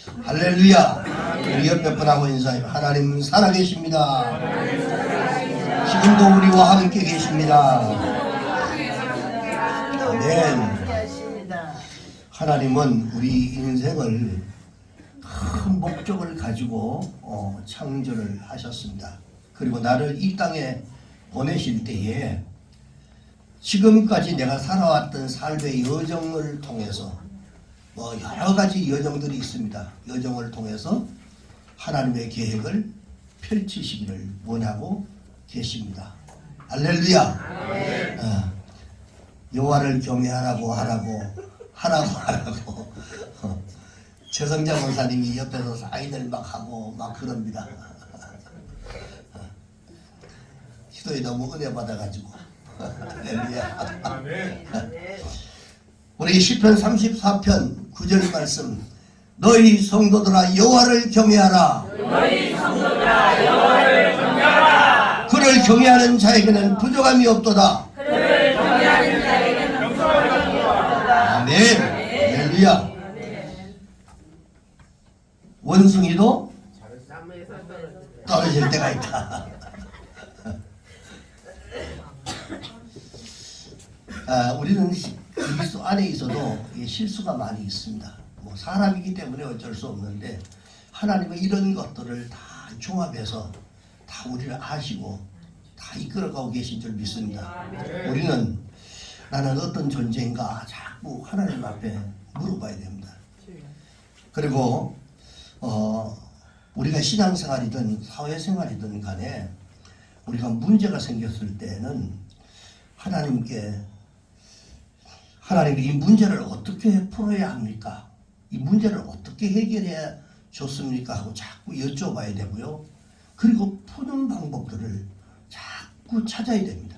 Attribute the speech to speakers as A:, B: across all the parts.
A: 할렐루야. 우리 옆에 분하고 인사해요. 하나님 살아계십니다. 지금도 우리와 함께 계십니다. 아멘. 하나님은 우리 인생을 큰 목적을 가지고 창조를 하셨습니다. 그리고 나를 이 땅에 보내실 때에 지금까지 내가 살아왔던 삶의 여정을 통해서 여러 가지 여정들이 있습니다. 여정을 통해서 하나님의 계획을 펼치시기를 원하고 계십니다. 할렐루야. 여호와를 경외하라고 하라고 최성자 권사님이 옆에서 사인을 막 하고 막 그럽니다. 기도에 너무 은혜 받아가지고. 할렐루야. 우리 시편 34편 9절 말씀, 너희 성도들아 여호와를 경외하라. 그를 경외하는 자에게는 부족함이 없도다. 아멘. 할렐루야. 원숭이도 떨어질 때가 있다. 우리는 그리스도 안에 있어도 실수가 많이 있습니다. 사람이기 때문에 어쩔 수 없는데 하나님은 이런 것들을 다 종합해서 다 우리를 아시고 다 이끌어가고 계신 줄 믿습니다. 우리는 나는 어떤 존재인가 자꾸 하나님 앞에 물어봐야 됩니다. 그리고 우리가 신앙생활이든 사회생활이든 간에 우리가 문제가 생겼을 때는 하나님께 이 문제를 어떻게 풀어야 합니까? 이 문제를 어떻게 해결해야 좋습니까? 하고 자꾸 여쭤봐야 되고요. 그리고 푸는 방법들을 자꾸 찾아야 됩니다.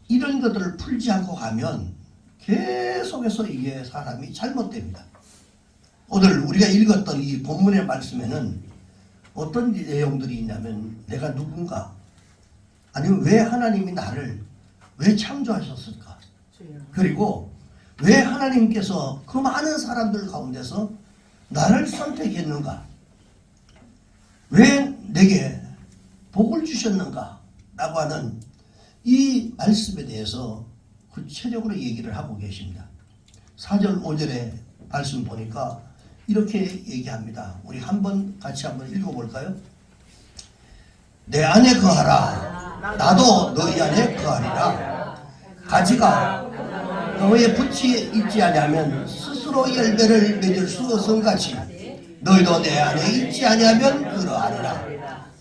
A: 이런 것들을 풀지 않고 가면 계속해서 이게 사람이 잘못됩니다. 오늘 우리가 읽었던 이 본문의 말씀에는 어떤 내용들이 있냐면 내가 누군가, 아니면 왜 하나님이 나를 왜 창조하셨을까? 그리고 왜 하나님께서 그 많은 사람들 가운데서 나를 선택했는가? 왜 내게 복을 주셨는가? 라고 하는 이 말씀에 대해서 구체적으로 얘기를 하고 계십니다. 4절 5절의 말씀 보니까 이렇게 얘기합니다. 우리 같이 한번 읽어볼까요? 내 안에 거하라. 나도 너희 안에 거하리라. 가지가 너의 붓이 있지 아니하면 스스로 열매를 맺을 수 없음같이 너희도 내 안에 있지 아니하면 그러하리라.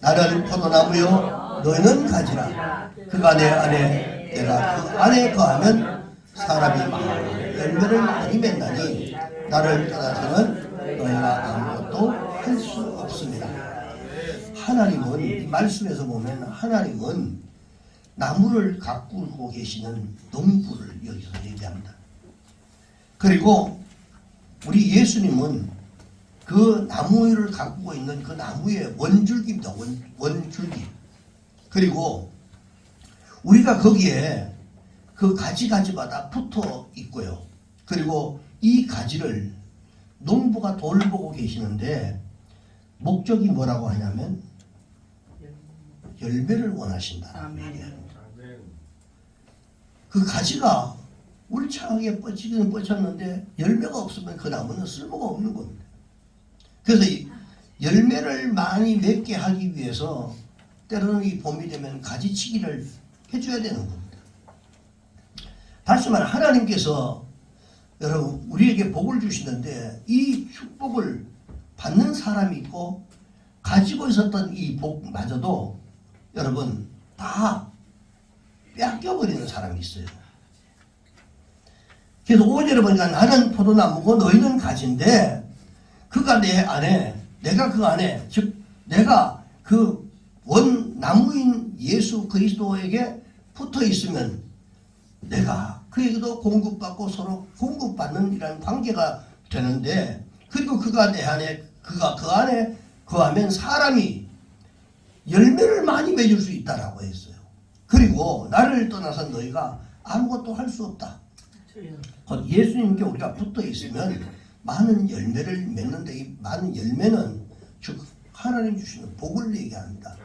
A: 나는 포도나무요 너희는 가지라. 그가 내 안에 내가 그 안에 거하면 사람이 많은 열매를 많이 맺나니 나를 떠나서는 너희가 아무것도 할 수 없습니다. 하나님은 이 말씀에서 보면 하나님은 나무를 가꾸고 계시는 농부를 여기서 얘기합니다. 그리고 우리 예수님은 그 나무를 가꾸고 있는 그 나무의 원줄기입니다. 원줄기. 그리고 우리가 거기에 그 가지마다 붙어 있고요. 그리고 이 가지를 농부가 돌보고 계시는데 목적이 뭐라고 하냐면 열매를 원하신다. 그 가지가 울창하게 뻗치기는 뻗쳤는데 열매가 없으면 그 나무는 쓸모가 없는 겁니다. 그래서 이 열매를 많이 맺게 하기 위해서 때로는 이 봄이 되면 가지치기를 해줘야 되는 겁니다. 다시 말해 하나님께서 여러분 우리에게 복을 주시는데 이 축복을 받는 사람이 있고 가지고 있었던 이 복마저도 여러분 다 뺏겨버리는 사람이 있어요. 그래서 5절에 보니까 나는 포도나무고 너희는 가지인데 그가 내 안에 내가 그 안에 즉 내가 그 원나무인 예수 그리스도에게 붙어 있으면 내가 그에게도 공급받고 서로 공급받는 이런 관계가 되는데 그리고 그가 내 안에 그가 그 안에 거하면 사람이 열매를 많이 맺을 수 있다라고 했어요. 그리고 나를 떠나서 너희가 아무것도 할 수 없다. 곧 예수님께 우리가 붙어 있으면 많은 열매를 맺는데, 이 많은 열매는 즉 하나님 주시는 복을 얘기합니다.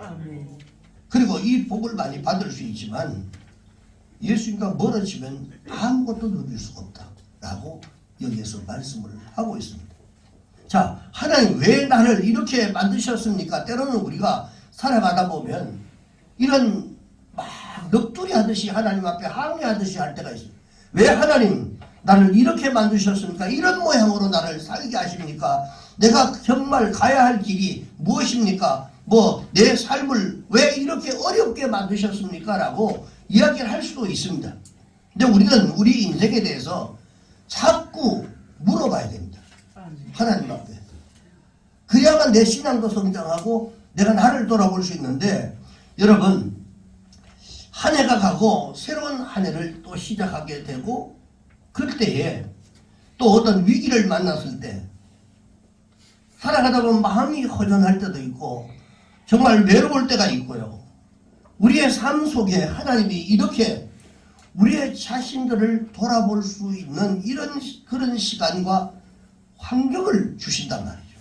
A: 그리고 이 복을 많이 받을 수 있지만 예수님과 멀어지면 아무것도 누릴 수가 없다 라고 여기에서 말씀을 하고 있습니다. 자, 하나님 왜 나를 이렇게 만드셨습니까? 때로는 우리가 살아가다 보면 이런 막 넋두리 하듯이 하나님 앞에 항의하듯이 할 때가 있습니다. 왜 하나님 나를 이렇게 만드셨습니까? 이런 모양으로 나를 살게 하십니까? 내가 정말 가야 할 길이 무엇입니까? 내 삶을 왜 이렇게 어렵게 만드셨습니까? 라고 이야기를 할 수도 있습니다. 근데 우리는 우리 인생에 대해서 자꾸 물어봐야 됩니다. 하나님 앞에. 그래야만 내 신앙도 성장하고 내가 나를 돌아볼 수 있는데, 여러분, 한 해가 가고 새로운 한 해를 또 시작하게 되고, 그럴 때에 또 어떤 위기를 만났을 때 살아가다 보면 마음이 허전할 때도 있고 정말 외로울 때가 있고요. 우리의 삶 속에 하나님이 이렇게 우리의 자신들을 돌아볼 수 있는 그런 시간과 환경을 주신단 말이죠.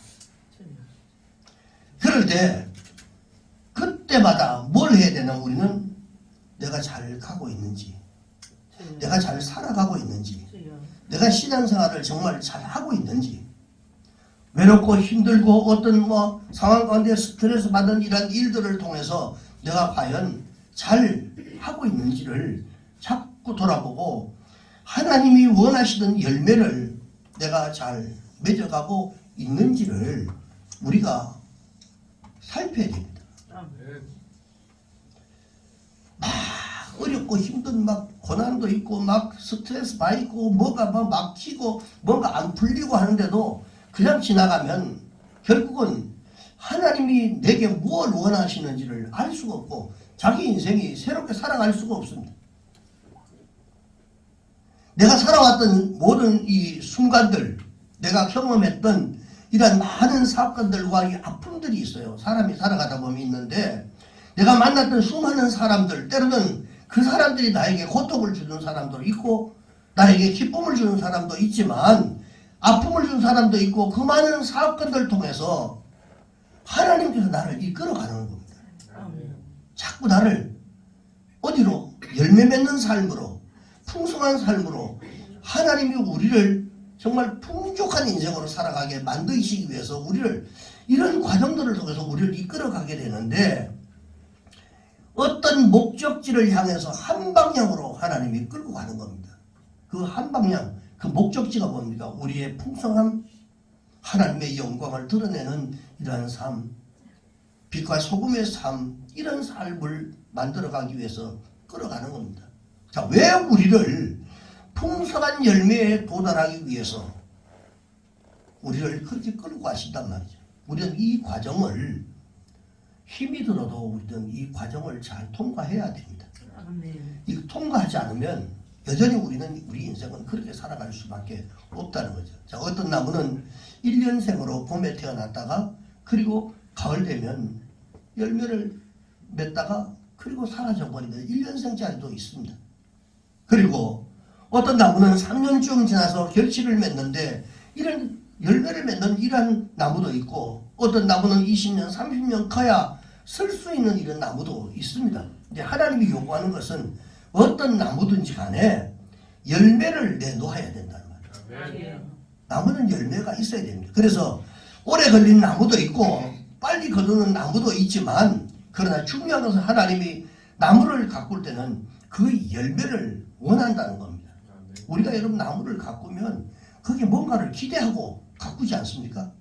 A: 그럴 때 그때마다 뭘 해야 되나? 우리는 내가 잘 가고 있는지, 내가 잘 살아가고 있는지, 내가 신앙생활을 정말 잘 하고 있는지, 외롭고 힘들고 어떤 상황 가운데 스트레스 받는 이런 일들을 통해서 내가 과연 잘 하고 있는지를 자꾸 돌아보고 하나님이 원하시는 열매를 내가 잘 맺어가고 있는지를 우리가 살펴야 됩니다. 막 어렵고 힘든 막 고난도 있고 막 스트레스 받고 뭐가 막 막히고 뭔가 안 풀리고 하는데도 그냥 지나가면 결국은 하나님이 내게 무엇을 원하시는지를 알 수가 없고 자기 인생이 새롭게 살아갈 수가 없습니다. 내가 살아왔던 모든 이 순간들, 내가 경험했던 이런 많은 사건들과 이 아픔들이 있어요. 사람이 살아가다 보면 있는데, 내가 만났던 수많은 사람들, 때로는 그 사람들이 나에게 고통을 주는 사람도 있고 나에게 기쁨을 주는 사람도 있지만 아픔을 주는 사람도 있고, 그 많은 사건들을 통해서 하나님께서 나를 이끌어가는 겁니다. 자꾸 나를 어디로? 열매 맺는 삶으로, 풍성한 삶으로 하나님이 우리를 정말 풍족한 인생으로 살아가게 만드시기 위해서 우리를 이런 과정들을 통해서 우리를 이끌어가게 되는데, 어떤 목적지를 향해서 한 방향으로 하나님이 끌고 가는 겁니다. 그 한 방향, 그 목적지가 뭡니까? 우리의 풍성함, 하나님의 영광을 드러내는 이러한 삶, 빛과 소금의 삶, 이런 삶을 만들어가기 위해서 끌어가는 겁니다. 자, 왜 우리를 풍성한 열매에 도달하기 위해서 우리를 그렇게 끌고 가신단 말이죠. 우리는 이 과정을 힘이 들어도 우리는 이 과정을 잘 통과해야 됩니다. 이 통과하지 않으면 여전히 우리 인생은 그렇게 살아갈 수밖에 없다는 거죠. 자, 어떤 나무는 1년생으로 봄에 태어났다가 그리고 가을 되면 열매를 맺다가 그리고 사라져 버리는 1년생짜리도 있습니다. 그리고 어떤 나무는 3년쯤 지나서 결실을 맺는데 이런 열매를 맺는 이런 나무도 있고, 어떤 나무는 20년, 30년 커야 쓸 수 있는 이런 나무도 있습니다. 근데 하나님이 요구하는 것은 어떤 나무든지 간에 열매를 내놓아야 된다는 말이에요. 나무는 열매가 있어야 됩니다. 그래서 오래 걸린 나무도 있고 빨리 거두는 나무도 있지만, 그러나 중요한 것은 하나님이 나무를 가꿀 때는 그 열매를 원한다는 겁니다. 우리가 여러분 나무를 가꾸면 거기에 뭔가를 기대하고 가꾸지 않습니까?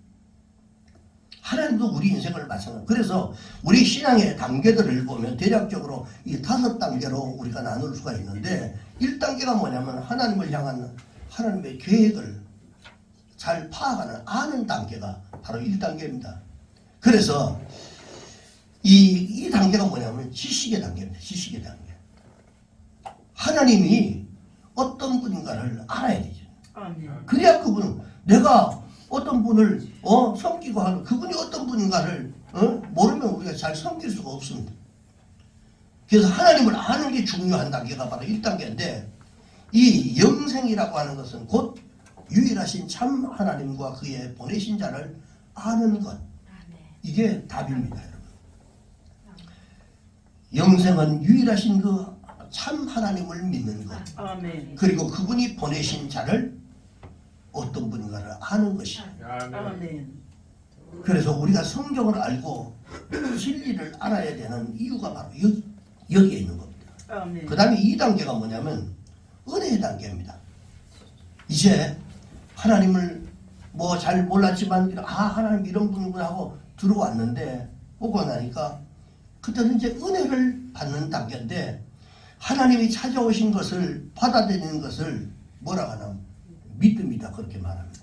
A: 하나님도 우리 인생을 마찬가지입니다. 그래서 우리 신앙의 단계들을 보면 대략적으로 이 5단계로 우리가 나눌 수가 있는데, 1단계가 뭐냐면 하나님을 향한 하나님의 계획을 잘 파악하는, 아는 단계가 바로 1단계입니다. 그래서 이 단계가 뭐냐면 지식의 단계입니다. 지식의 단계. 하나님이 어떤 분인가를 알아야 되죠. 그래야 그분은, 내가 어떤 분을 섬기고 하는 그분이 어떤 분인가를 모르면 우리가 잘 섬길 수가 없습니다. 그래서 하나님을 아는 게 중요한 단계가 바로 1단계인데, 이 영생이라고 하는 것은 곧 유일하신 참 하나님과 그의 보내신 자를 아는 것. 이게 답입니다, 여러분. 영생은 유일하신 그 참 하나님을 믿는 것.
B: 아멘.
A: 그리고 그분이 보내신 자를 어떤 분인가를 아는 것이죠.
B: 아멘.
A: 그래서 우리가 성경을 알고 진리를 알아야 되는 이유가 바로 여기에 있는 겁니다.
B: 아멘.
A: 그 다음에 2단계가 뭐냐면 은혜의 단계입니다. 이제 하나님을 뭐 잘 몰랐지만 하나님 이런 분이구나 하고 들어왔는데 오고 나니까 그때는 이제 은혜를 받는 단계인데 하나님이 찾아오신 것을 받아들이는 것을 뭐라고 하나 믿음이다 그렇게 말합니다.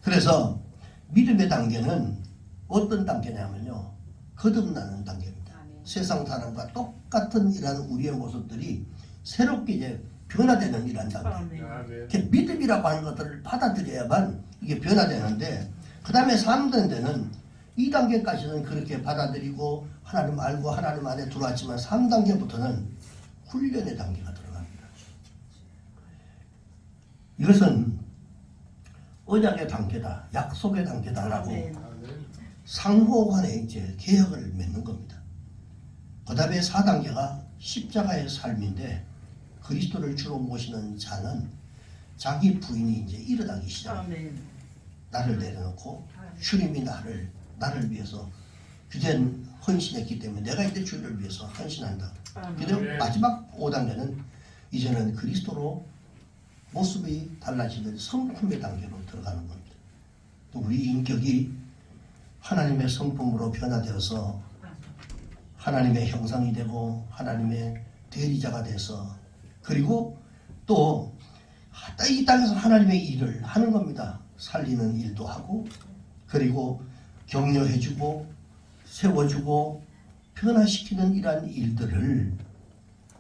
A: 그래서 믿음의 단계는 어떤 단계냐면요, 거듭나는 단계입니다. 세상 사람과 똑같은 이런 우리의 모습들이 새롭게 이제 변화되는 이런 단계. 이렇게 믿음이라고 하는 것들을 받아들여야만 이게 변화되는데, 그 다음에 3단계는 2단계까지는 그렇게 받아들이고 하나님 알고 하나님 안에 들어왔지만 3단계부터는 훈련의 단계가 들어갑니다. 이것은 언약의 단계다, 약속의 단계다라고 상호 간에 이제 계약을 맺는 겁니다. 그 다음에 4단계가 십자가의 삶인데, 그리스도를 주로 모시는 자는 자기 부인이 이제 일어나기 시작합니다. 나를 내려놓고 주님이 나를 위해서 주된 헌신했기 때문에 내가 이제 주를 위해서 헌신한다. 그리고 마지막 5단계는 이제는 그리스도로 모습이 달라지는 성품의 단계로 들어가는 겁니다. 또 우리 인격이 하나님의 성품으로 변화되어서 하나님의 형상이 되고 하나님의 대리자가 돼서, 그리고 또 이 땅에서 하나님의 일을 하는 겁니다. 살리는 일도 하고, 그리고 격려해주고 세워주고 변화시키는 이러한 일들을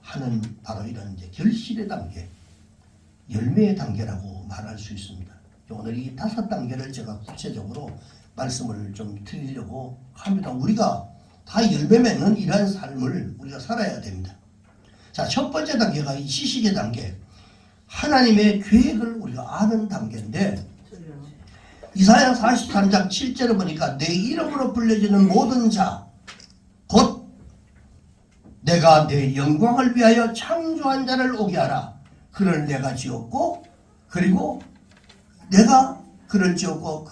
A: 하는 바로 이런 이제 결실의 단계, 열매의 단계라고 말할 수 있습니다. 오늘 이 5단계를 제가 구체적으로 말씀을 좀 드리려고 합니다. 우리가 다 열매 맺는 이러한 삶을 우리가 살아야 됩니다. 자, 첫 번째 단계가 이 지식의 단계, 하나님의 계획을 우리가 아는 단계인데, 이사야 43장 7절을 보니까 내 이름으로 불려지는 모든 자 곧 내가 내 영광을 위하여 창조한 자를 오게 하라. 그를 내가 지었고, 그리고 내가 그를 지었고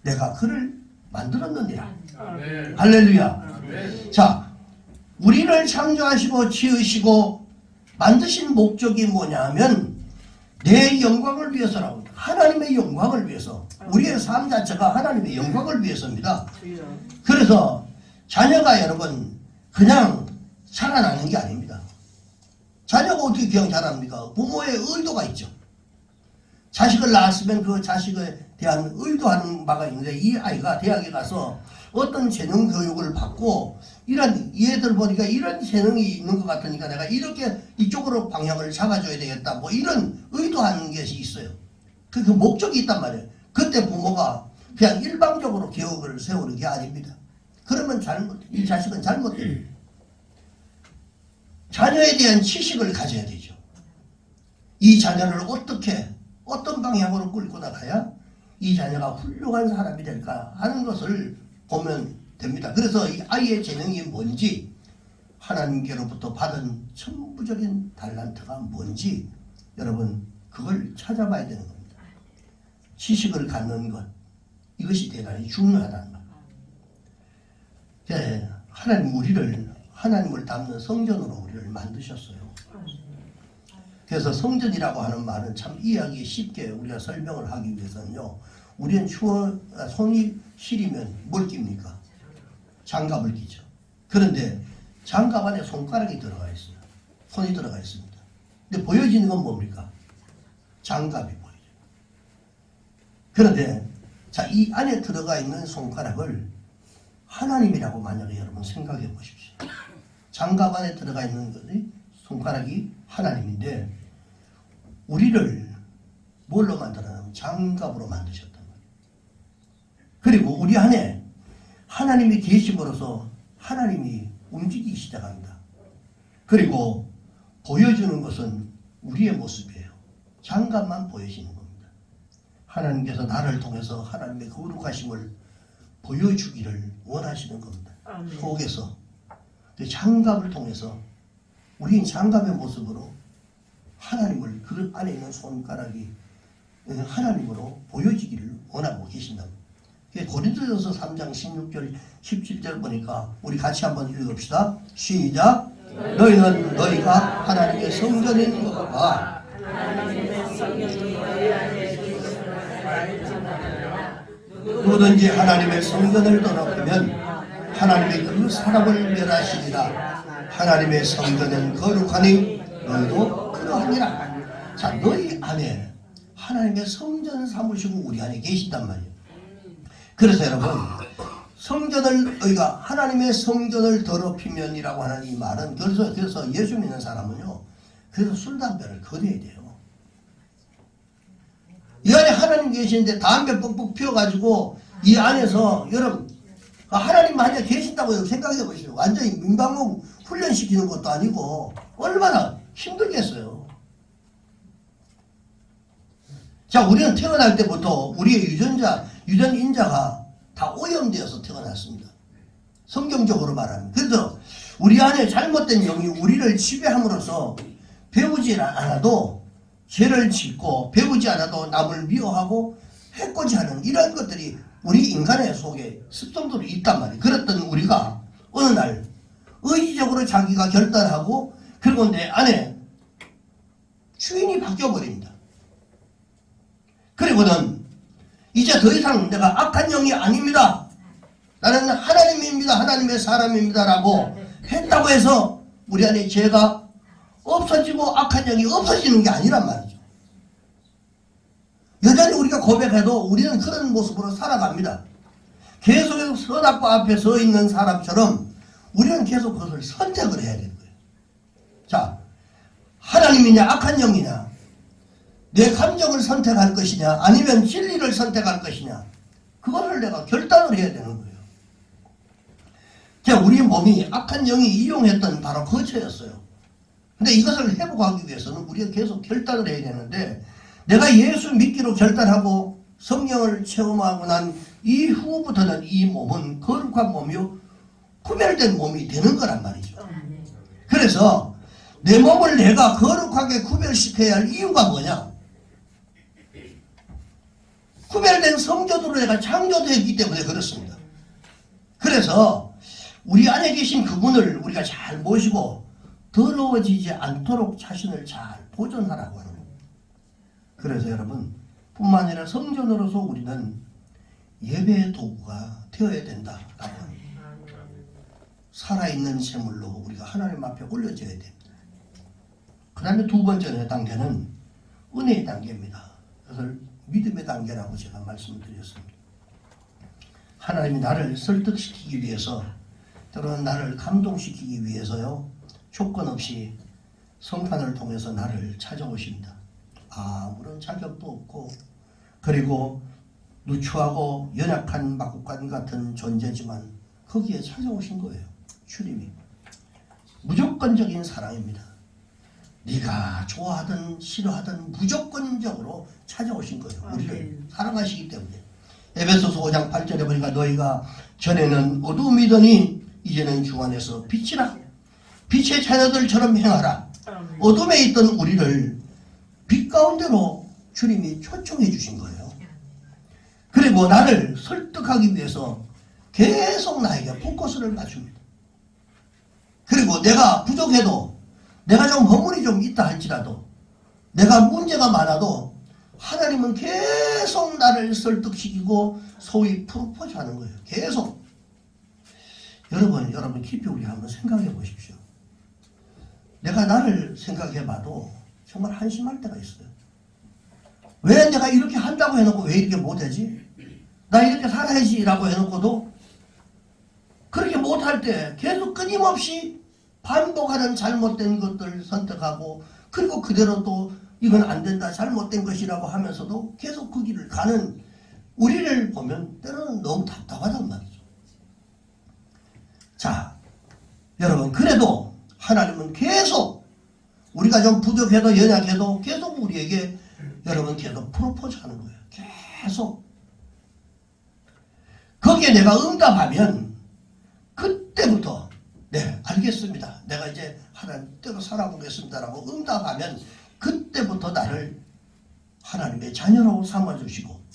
A: 내가 그를 만들었느니라. 할렐루야. 자, 우리를 창조하시고 지으시고 만드신 목적이 뭐냐면 내 영광을 위해서라고. 하나님의 영광을 위해서. 우리의 삶 자체가 하나님의 영광을 위해서입니다. 그래서 자녀가 여러분 그냥 자라나는 게 아닙니다. 자녀가 어떻게 그냥 자랍니까? 부모의 의도가 있죠. 자식을 낳았으면 그 자식에 대한 의도하는 바가 있는데, 이 아이가 대학에 가서 어떤 재능 교육을 받고 이런 얘들 보니까 이런 재능이 있는 것 같으니까 내가 이렇게 이쪽으로 방향을 잡아줘야 되겠다, 뭐 이런 의도하는 것이 있어요. 그 목적이 있단 말이에요. 그때 부모가 그냥 일방적으로 계획을 세우는 게 아닙니다. 그러면 이 자식은 잘못돼요. 자녀에 대한 지식을 가져야 되죠. 이 자녀를 어떤 방향으로 끌고 나가야 이 자녀가 훌륭한 사람이 될까 하는 것을 보면 됩니다. 그래서 이 아이의 재능이 뭔지, 하나님께로부터 받은 천부적인 달란트가 뭔지 여러분 그걸 찾아봐야 되는 겁니다. 지식을 갖는 것, 이것이 대단히 중요하다는 말. 하나님을 닮는 성전으로 우리를 만드셨어요. 그래서 성전이라고 하는 말은 참 이해하기 쉽게 우리가 설명을 하기 위해서는요, 우리는 손이 시리면 뭘 낍니까? 장갑을 끼죠. 그런데 장갑 안에 손가락이 들어가 있어요. 손이 들어가 있습니다. 근데 보여지는 건 뭡니까? 장갑이 보여요. 그런데 자, 이 안에 들어가 있는 손가락을 하나님이라고 만약에 여러분 생각해 보십시오. 장갑 안에 들어가 있는 것이 손가락이 하나님인데, 우리를 뭘로 만들었냐면 장갑으로 만드셨단 말이에요. 그리고 우리 안에 하나님이 계심으로써 하나님이 움직이기 시작합니다. 그리고 보여주는 것은 우리의 모습이에요. 장갑만 보여지는 겁니다. 하나님께서 나를 통해서 하나님의 거룩하심을 보여주기를 원하시는 겁니다. 속에서 장갑을 통해서 우리는 장갑의 모습으로 하나님을 그 안에 있는 손가락이 하나님으로 보여지기를 원하고 계신다. 고린도전서 3장 16절 17절 보니까 우리 같이 한번 읽읍시다. 시작. 너희는 너희가 하나님의 성전인 것과 누구든지 하나님의 성전을 더럽히면 하나님의 그 사람을 멸하시리라. 하나님의 성전은 거룩하니 너희도 그러하니라. 자, 너희 안에 하나님의 성전 삼으시고 우리 안에 계신단 말이에요. 그래서 여러분, 성전을 우리가 하나님의 성전을 더럽히면이라고 하는 이 말은 그래서 예수 믿는 사람은요, 그래서 술 담배를 거둬야 돼요. 이 안에 하나님 계시는데 담배 뻑뻑 피워가지고 이 안에서 여러분 하나님 만약 계신다고 생각해 보시죠. 완전히 민방공 훈련시키는 것도 아니고 얼마나 힘들겠어요. 자, 우리는 태어날 때부터 우리의 유전인자가 다 오염되어서 태어났습니다. 성경적으로 말하면. 그래서 우리 안에 잘못된 영이 우리를 지배함으로써 배우지 않아도 죄를 짓고 배우지 않아도 남을 미워하고 해코지 하는 이런 것들이 우리 인간의 속에 습성들이 있단 말이에요. 그랬던 우리가 어느 날 의지적으로 자기가 결단하고 그리고 내 안에 주인이 바뀌어버립니다. 그리고는 이제 더 이상 내가 악한 영이 아닙니다. 나는 하나님입니다. 하나님의 사람입니다. 라고 했다고 해서 우리 안에 죄가 없어지고 악한 영이 없어지는 게 아니란 말이죠. 여전히 우리가 고백해도 우리는 그런 모습으로 살아갑니다. 계속 선악보 앞에 서 있는 사람처럼 우리는 계속 그것을 선택을 해야 되는 거예요. 자, 하나님이냐 악한 영이냐, 내 감정을 선택할 것이냐 아니면 진리를 선택할 것이냐, 그것을 내가 결단을 해야 되는 거예요. 자, 우리 몸이 악한 영이 이용했던 바로 거처였어요. 근데 이것을 회복하기 위해서는 우리가 계속 결단을 해야 되는데, 내가 예수 믿기로 결단하고 성령을 체험하고 난 이후부터는 이 몸은 거룩한 몸이요 구별된 몸이 되는 거란 말이죠. 그래서 내 몸을 내가 거룩하게 구별시켜야 할 이유가 뭐냐? 구별된 성전으로 내가 창조되었기 때문에 그렇습니다. 그래서 우리 안에 계신 그분을 우리가 잘 모시고 더러워지지 않도록 자신을 잘 보존하라고 하는 겁니다. 그래서 여러분, 뿐만 아니라 성전으로서 우리는 예배의 도구가 되어야 된다라고 합니다. 살아있는 제물로 우리가 하나님 앞에 올려져야 됩니다. 그 다음에 두 번째 단계는 은혜의 단계입니다. 그것을 믿음의 단계라고 제가 말씀을 드렸습니다. 하나님이 나를 설득시키기 위해서, 때로는 나를 감동시키기 위해서요, 조건 없이 성탄을 통해서 나를 찾아오십니다. 아무런 자격도 없고, 그리고 누추하고 연약한 마구간 같은 존재지만 거기에 찾아오신 거예요. 주님이 무조건적인 사랑입니다. 네가 좋아하든 싫어하든 무조건적으로 찾아오신 거예요. 우리를 사랑하시기 때문에. 에베소서 5장 8절에 보니까 너희가 전에는 어둠이더니 이제는 주 안에서 빛이라. 빛의 자녀들처럼 행하라. 어둠에 있던 우리를 빛 가운데로 주님이 초청해 주신 거예요. 그리고 나를 설득하기 위해서 계속 나에게 포커스를 맞춥니다. 그리고 내가 부족해도, 내가 좀 허물이 좀 있다 할지라도, 내가 문제가 많아도 하나님은 계속 나를 설득시키고 소위 프로포즈 하는 거예요. 계속. 여러분 깊이 우리 한번 생각해 보십시오. 내가 나를 생각해 봐도 정말 한심할 때가 있어요. 왜 내가 이렇게 한다고 해놓고 왜 이렇게 못하지? 나 이렇게 살아야지 라고 해놓고도 그렇게 못할 때 계속 끊임없이 반복하는 잘못된 것들을 선택하고, 그리고 그대로 또 이건 안 된다, 잘못된 것이라고 하면서도 계속 그 길을 가는 우리를 보면 때로는 너무 답답하단 말이죠. 자, 여러분, 그래도 하나님은 계속 우리가 좀 부족해도 연약해도 계속 우리에게 여러분 계속 프로포즈 하는 거예요. 계속. 거기에 내가 응답하면 그때부터 네 알겠습니다. 내가 이제 하나님 뜻대로 살아보겠습니다라고 응답하면 그때부터 나를 하나님의 자녀로 삼아주시고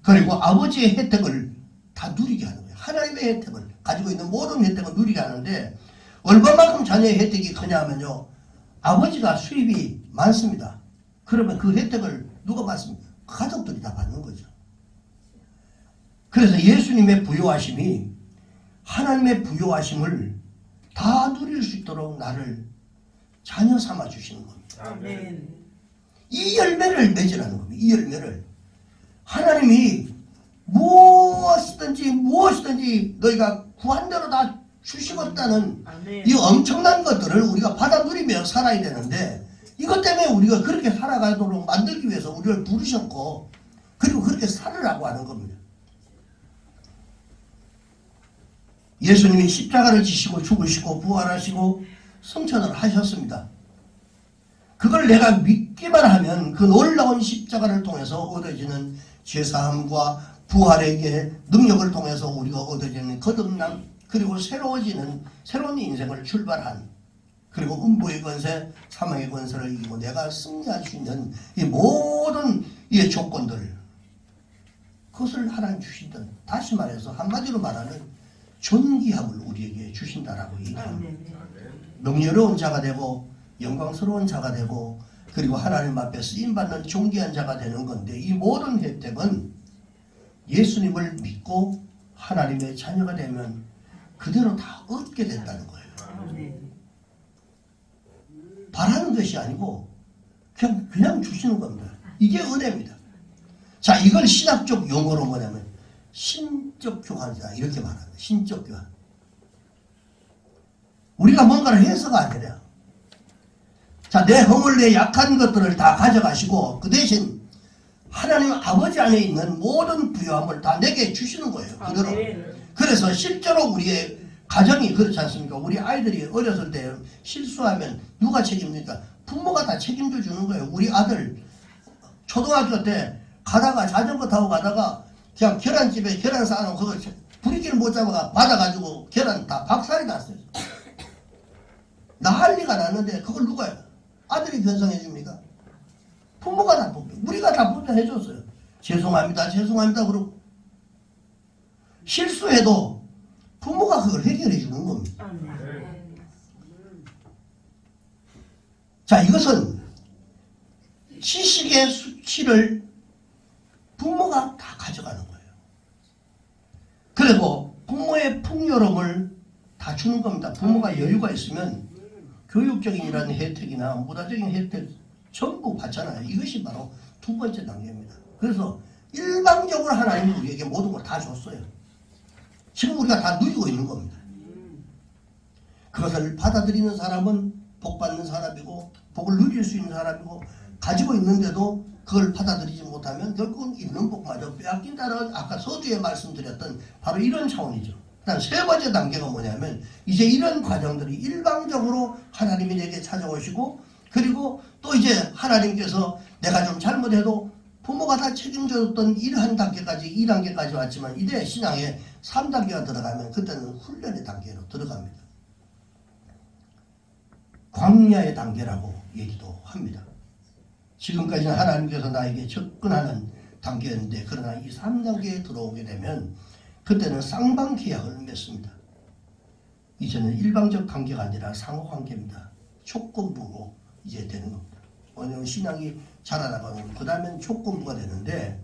A: 그리고 아버지의 혜택을 다 누리게 하는 거예요. 하나님의 혜택을 가지고 있는 모든 혜택을 누리게 하는데 얼마만큼 자녀의 혜택이 크냐면요. 아버지가 수입이 많습니다. 그러면 그 혜택을 누가 받습니까? 가족들이 다 받는 거죠. 그래서 예수님의 부요하심이 하나님의 부요하심을 다 누릴 수 있도록 나를 자녀 삼아 주시는 겁니다.
B: 아멘.
A: 이 열매를 맺으라는 겁니다. 이 열매를. 하나님이 무엇이든지 너희가 구한 대로 다 주시겠다는
B: 아멘.
A: 이 엄청난 것들을 우리가 받아 누리며 살아야 되는데 이것 때문에 우리가 그렇게 살아가도록 만들기 위해서 우리를 부르셨고 그리고 그렇게 살으라고 하는 겁니다. 예수님이 십자가를 지시고 죽으시고 부활하시고 승천을 하셨습니다. 그걸 내가 믿기만 하면 그 놀라운 십자가를 통해서 얻어지는 죄사함과 부활의 능력을 통해서 우리가 얻어지는 거듭남 그리고 새로워지는 새로운 인생을 출발한 그리고 음부의 권세 사망의 권세를 이기고 내가 승리할 수 있는 이 모든 이 조건들 그것을 하나님 주신다는 다시 말해서 한마디로 말하는 존귀함을 우리에게 주신다라고 얘기합니다. 명예로운 자가 되고 영광스러운 자가 되고 그리고 하나님 앞에 쓰임받는 존귀한 자가 되는 건데 이 모든 혜택은 예수님을 믿고 하나님의 자녀가 되면 그대로 다 얻게 된다는 거예요. 바라는 것이 아니고 그냥 주시는 겁니다. 이게 은혜입니다. 자, 이걸 신학적 용어로 뭐냐면 신적 교환이다 이렇게 말합니다. 신적 교환. 우리가 뭔가를 해서가 아니라 자, 내 허물 내 약한 것들을 다 가져가시고 그 대신 하나님 아버지 안에 있는 모든 부요함을 다 내게 주시는 거예요. 그대로. 그래서 실제로 우리의 가정이 그렇지 않습니까? 우리 아이들이 어렸을 때 실수하면 누가 책임집니까? 부모가 다 책임져 주는 거예요. 우리 아들 초등학교 때 가다가 자전거 타고 가다가 그냥 계란집에 계란 쌓아놓은 그거 브리키를 못 잡아가 받아가지고 계란 다 박살이 났어요. 난리가 났는데 그걸 누가 아들이 변성해 줍니까? 부모가 다 우리가 다 변성해 줬어요. 죄송합니다 그러고 실수해도 부모가 그걸 해결해 주는 겁니다. 자, 이것은 지식의 수치를 부모가 다 가져가는 거예요. 그리고 부모의 풍요로움을 다 주는 겁니다. 부모가 여유가 있으면 교육적인 이런 혜택이나 문화적인 혜택 전부 받잖아요. 이것이 바로 두 번째 단계입니다. 그래서 일방적으로 하나님이 우리에게 모든 걸 다 줬어요. 지금 우리가 다 누리고 있는 겁니다. 그것을 받아들이는 사람은 복 받는 사람이고 복을 누릴 수 있는 사람이고 가지고 있는데도 그걸 받아들이지 못하면 결국은 있는 복마저 빼앗긴다는 아까 서두에 말씀드렸던 바로 이런 차원이죠. 그다음 세 번째 단계가 뭐냐면 이제 이런 과정들이 일방적으로 하나님이 내게 찾아오시고 그리고 또 이제 하나님께서 내가 좀 잘못해도 부모가 다 책임져줬던 2단계까지 왔지만 이제 신앙에 3단계가 들어가면 그때는 훈련의 단계로 들어갑니다. 광야의 단계라고 얘기도 합니다. 지금까지는 하나님께서 나에게 접근하는 단계였는데 그러나 이 3단계에 들어오게 되면 그때는 쌍방계약을 맺습니다. 이제는 일방적 관계가 아니라 상호관계입니다. 조건부로 이제 되는 겁니다. 왜냐하면 신앙이 자라나가면 그 다음엔 조건부가 되는데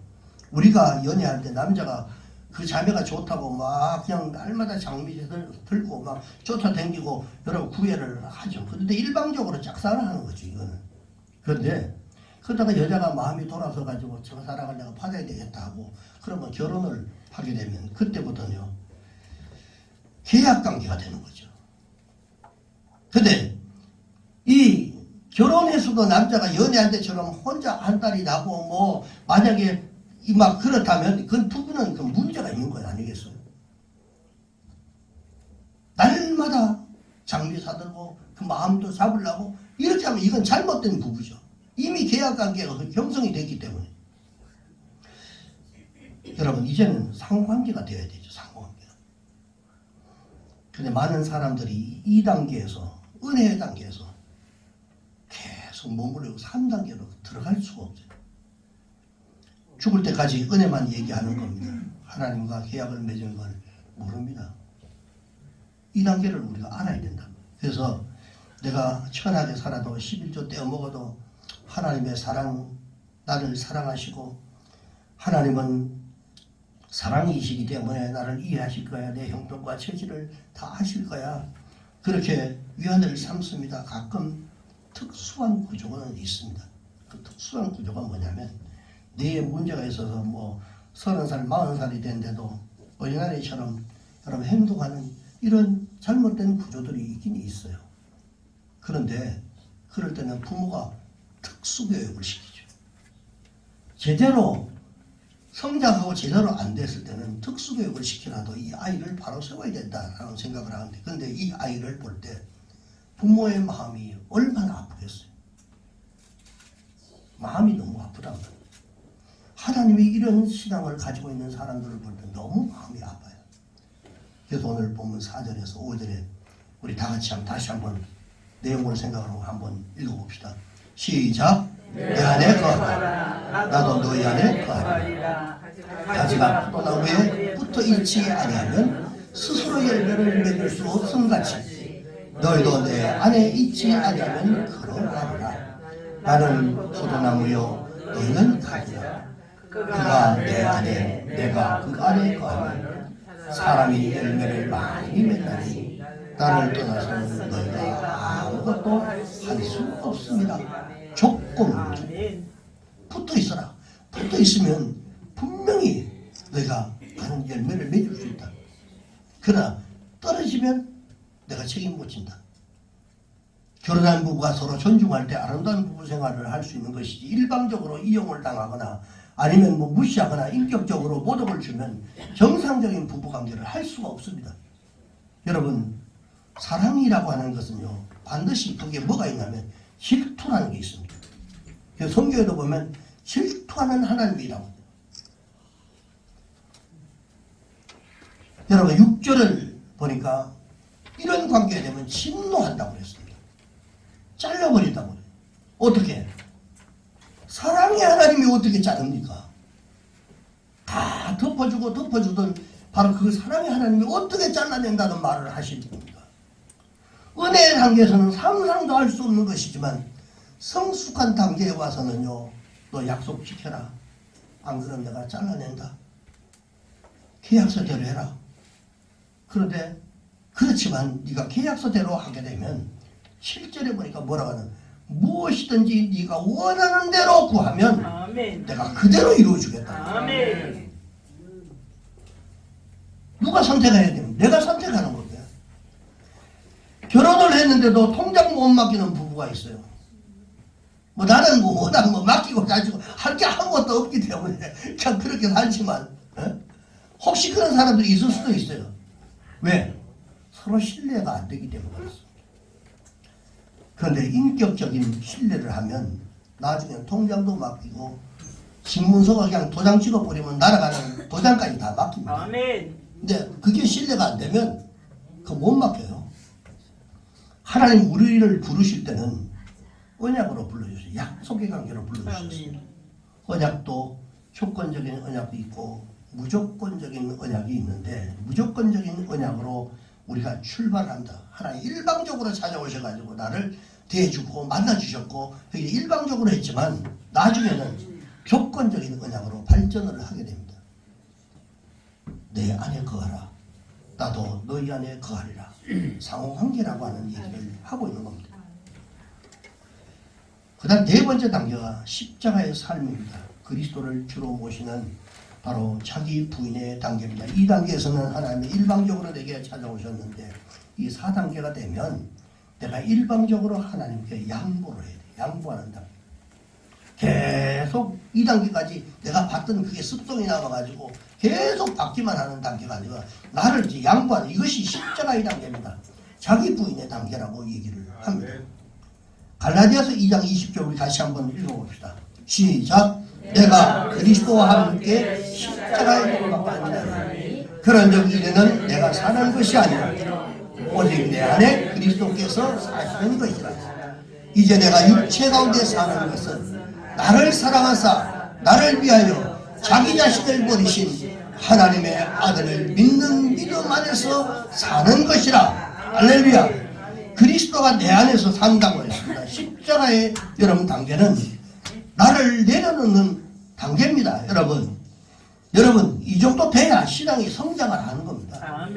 A: 우리가 연애할 때 남자가 그 자매가 좋다고 막 그냥 날마다 장미 들고 막 쫓아다니고 여러 구애를 하죠. 그런데 일방적으로 짝사랑을 하는 거죠. 이거는. 그런데 그러다가 여자가 마음이 돌아서 가지고 저 사랑을 내가 받아야 되겠다 하고 그러면 결혼을 하게 되면 그때부터는요 계약관계가 되는 거죠. 근데 이 결혼해서도 남자가 연애할 때처럼 혼자 한 딸이 나고 뭐 만약에 막 그렇다면 그 부부는 그 문제가 있는 거 아니겠어요? 날마다 장미 사들고 그 마음도 잡으려고 이렇게 하면 이건 잘못된 부부죠. 이미 계약관계가 형성이 됐기 때문에. 여러분 이제는 상호관계가 되어야 되죠. 상호관계가. 근데 많은 사람들이 이 단계에서 은혜의 단계에서 계속 머무르고 3단계로 들어갈 수가 없어요. 죽을 때까지 은혜만 얘기하는 겁니다. 하나님과 계약을 맺은 걸 모릅니다. 이 단계를 우리가 알아야 된다. 그래서 내가 천하게 살아도 11조 떼어 먹어도 하나님의 사랑, 나를 사랑하시고 하나님은 사랑이시기 때문에 나를 이해하실 거야. 내 형편과 처지를 다 아실 거야. 그렇게 위안을 삼습니다. 가끔 특수한 구조가 있습니다. 그 특수한 구조가 뭐냐면 내 문제가 있어서 뭐 30살, 40살이 됐는데도 어린아이처럼 여러분 행동하는 이런 잘못된 구조들이 있긴 있어요. 그런데 그럴 때는 부모가 특수교육을 시키죠. 제대로 성장하고 제대로 안 됐을 때는 특수교육을 시키라도 이 아이를 바로 세워야 된다라는 생각을 하는데, 근데 이 아이를 볼 때 부모의 마음이 얼마나 아프겠어요. 마음이 너무 아프단 말이에요. 하나님이 이런 신앙을 가지고 있는 사람들을 볼 때 너무 마음이 아파요. 그래서 오늘 보면 4절에서 5절에 우리 다 같이 다시 한번 내용을 생각하고 한번 읽어봅시다. 시작. 내 안에 거하라. 나도 너희 안에 거하리라. 가지가 포도나무에 붙어있지 아니하면 스스로 열매를 맺을 수 없음같이 너희도 내 안에 있지 아니하면 그러하리라. 나는 포도나무요 너희는 가지라. 그가 내 안에 내가 그 안에 거하면 사람이 열매를 많이 맺나니 나를 떠나서는 너희가 아무것도 할 수 없습니다. 조건 붙어 있어라. 붙어 있으면 분명히 너희가 많은 열매를 맺을 수 있다. 그러나 떨어지면 내가 책임 못 진다. 결혼한 부부가 서로 존중할 때 아름다운 부부 생활을 할 수 있는 것이지, 일방적으로 이용을 당하거나 아니면 뭐 무시하거나 인격적으로 모독을 주면 정상적인 부부관계를 할 수가 없습니다. 여러분, 사랑이라고 하는 것은요, 반드시 그게 뭐가 있냐면 질투라는 게 있습니다. 그래서 성경에도 보면 질투하는 하나님이라고. 여러분 6절을 보니까 이런 관계가 되면 진노한다고 그랬습니다. 잘라버린다고 그래요. 어떻게? 사랑의 하나님이 어떻게 자릅니까? 다 덮어주고 덮어주던 바로 그 사랑의 하나님이 어떻게 잘라낸다는 말을 하실 겁니까? 은혜의 단계에서는 상상도 할 수 없는 것이지만 성숙한 단계에 와서는요, 너 약속 지켜라. 안 그러면 내가 잘라낸다. 계약서대로 해라. 그런데 그렇지만 네가 계약서대로 하게 되면 실제로 보니까 뭐라고 하는, 무엇이든지 네가 원하는 대로 구하면 아멘. 내가 그대로 이루어주겠다. 아멘. 누가 선택해야 됩니까? 내가 선택하는 거예요. 결혼을 했는데도 통장 못 맡기는 부부가 있어요. 뭐 나는 뭐 워낙 뭐 맡기고 가지고 할 게 아무것도 없기 때문에 그냥 그렇게 살지만, 혹시 그런 사람들이 있을 수도 있어요. 왜? 서로 신뢰가 안 되기 때문에 그렇습니다. 그런데 인격적인 신뢰를 하면 나중에 통장도 맡기고 신문서가 그냥 도장 찍어버리면 날아가는 도장까지 다 맡깁니다. 아멘. 근데 그게 신뢰가 안 되면 그거 못 맡겨요. 하나님 우리를 부르실 때는 언약으로 불러주세요. 약속의 관계로 불러주셨습니다. 언약도 조건적인 언약도 있고 무조건적인 언약이 있는데, 무조건적인 언약으로 우리가 출발한다. 하나님 일방적으로 찾아오셔가지고 나를 대해주고 만나주셨고 일방적으로 했지만 나중에는 조건적인 언약으로 발전을 하게 됩니다. 내 안에 거하라. 나도 너희 안에 거하리라. 상호관계라고 하는 얘기를 하고 있는 겁니다. 그 다음 네 번째 단계가 십자가의 삶입니다. 그리스도를 주로 모시는 바로 자기 부인의 단계입니다. 이 단계에서는 하나님이 일방적으로 내게 찾아오셨는데, 이 4단계가 되면 내가 일방적으로 하나님께 양보를 해야 돼. 양보하는 단계. 계속 이 단계까지 내가 봤던 그게 습성이 남아가지고 계속 받기만 하는 단계가 아니라 나를 이제 양보하는, 이것이 십자가의 단계입니다. 자기 부인의 단계라고 얘기를 합니다. 갈라디아서 2장 20절 우리 다시 한번 읽어봅시다. 시작. 내가 그리스도와 함께 십자가에 못 박히나니 그런즉 이제는 내가 사는 것이 아니라 오직 내 안에 그리스도께서 사시는 것이라. 이제 내가 육체 가운데 사는 것은 나를 사랑하사 나를 위하여 자기 자신을 버리신 하나님의 아들을 믿는 믿음 안에서 사는 것이라. 할렐루야. 그리스도가 내 안에서 산다고 했습니다. 십자가의 여러분 단계는 나를 내려놓는 단계입니다. 여러분 이 정도 돼야 신앙이 성장을 하는 겁니다.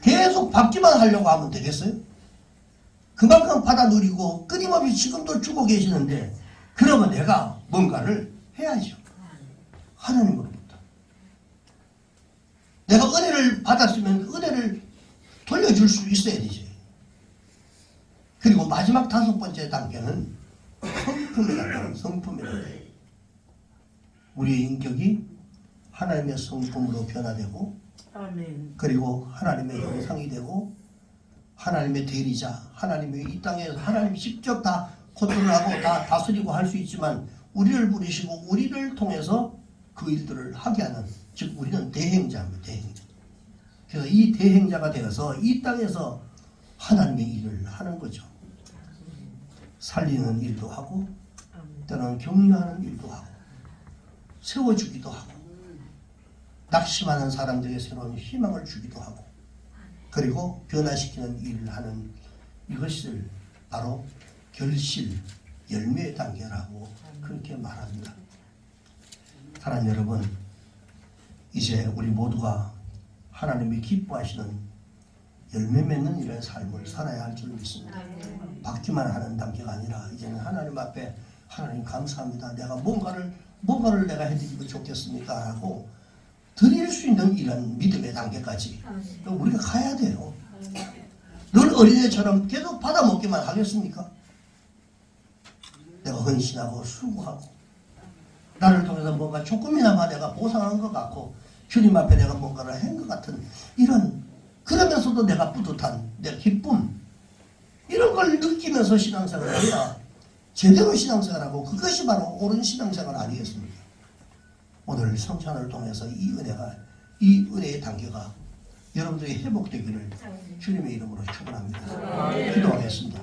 A: 계속 받기만 하려고 하면 되겠어요? 그만큼 받아 누리고 끊임없이 지금도 주고 계시는데 그러면 내가 뭔가를 해야죠. 하나님으로부터. 내가 은혜를 받았으면 그 은혜를 돌려줄 수 있어야 되죠. 그리고 마지막 5번째 단계는 성품이라는 성품이라는 거예요. 우리의 인격이 하나님의 성품으로 변화되고 그리고 하나님의 형상이 되고 하나님의 대리자, 하나님의 이 땅에서 하나님이 직접 다 컨트롤하고 다 다스리고 할 수 있지만 우리를 부르시고 우리를 통해서 그 일들을 하게 하는, 즉 우리는 대행자입니다. 대행자. 그래서 이 대행자가 되어서 이 땅에서 하나님의 일을 하는 거죠. 살리는 일도 하고 때로는 격려하는 일도 하고 세워주기도 하고 낙심하는 사람들에게 새로운 희망을 주기도 하고 그리고 변화시키는 일을 하는 이것을 바로 결실, 열매의 단계라고 그렇게 말합니다. 사랑하는 여러분, 이제 우리 모두가 하나님이 기뻐하시는 열매 맺는 이런 삶을 살아야 할 줄 믿습니다. 받기만 하는 단계가 아니라 이제는 하나님 앞에 하나님 감사합니다. 내가 뭔가를 내가 해드리면 좋겠습니까? 하고 드릴 수 있는 이런 믿음의 단계까지 우리가 가야 돼요. 늘 어린애처럼 계속 받아먹기만 하겠습니까? 내가 헌신하고 수고하고 나를 통해서 뭔가 조금이나마 내가 보상한 것 같고 주님 앞에 내가 뭔가를 한 것 같은 이런, 그러면서도 내가 뿌듯한 내 기쁨, 이런 걸 느끼면서 신앙생활을 해야 제대로 신앙생활하고 그것이 바로 옳은 신앙생활 아니겠습니까? 오늘 성찬을 통해서 이 은혜의 단계가 여러분들이 회복되기를 주님의 이름으로 축원합니다. 기도하겠습니다.